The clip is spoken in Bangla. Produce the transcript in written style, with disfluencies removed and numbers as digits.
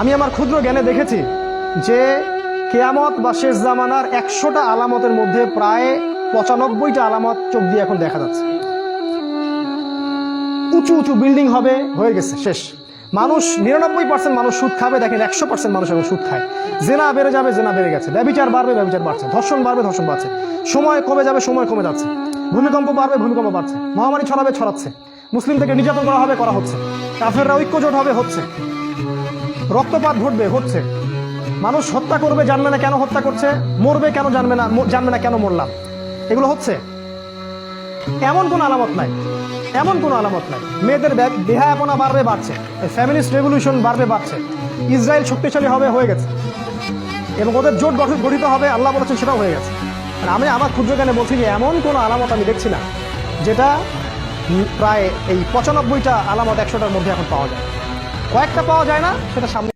আমি আমার ক্ষুদ্র জ্ঞানে দেখেছি যে কিয়ামত বা শেষ জামানার 100টা আলামতের মধ্যে প্রায় 95টা আলামত চোখ দিয়ে এখন দেখা যাচ্ছে। উঁচু উঁচু বিল্ডিং হবে, হয়ে গেছে, শেষ। মানুষ 99% মানুষ সুদ খাবে, দেখেন 100% মানুষ এখন সুদ খায়। জেনা বেড়ে যাবে, জেনা বেড়ে গেছে। ব্যভিচার বাড়বে, ব্যভিচার বাড়ছে। ধর্ষণ বাড়বে, ধর্ষণ বাড়ছে। সময় কমে যাবে, সময় কমে যাচ্ছে। ভূমিকম্প বাড়বে, ভূমিকম্প বাড়ছে। মহামারী ছড়াবে, ছড়াচ্ছে। মুসলিম থেকে নির্যাতন করা হবে, করা হচ্ছে। কাফেররা ঐক্যজোট হবে, হচ্ছে। রক্তপাত ঘটবে, হচ্ছে। মানুষ হত্যা করবে, জানবে না কেন হত্যা করছে। মরবে কেন জানবে না, জানবে না কেন মরলাম। এগুলো হচ্ছে। এমন কোনো আলামত নাই, এমন কোনো আলামত নাই। মেয়েদের বেহায়াপনা বাড়বে, বাড়ছে। ফ্যামিলিস্ট রেভলিউশন বাড়বে, বাড়ছে। ইসরায়েল শক্তিশালী হবে, হয়ে গেছে। এবং ওদের জোট গঠিত হবে, আল্লাহ বলেছেন, সেটাও হয়ে গেছে। আর আমি আমার ক্ষুদ্র জ্ঞানে বলছি যে এমন কোনো আলামত আমি দেখছি না যেটা প্রায় এই 95টা আলামত 100টার মধ্যে এখন পাওয়া যায়। কয়েকটা পাওয়া যায় না, সেটা সামনে।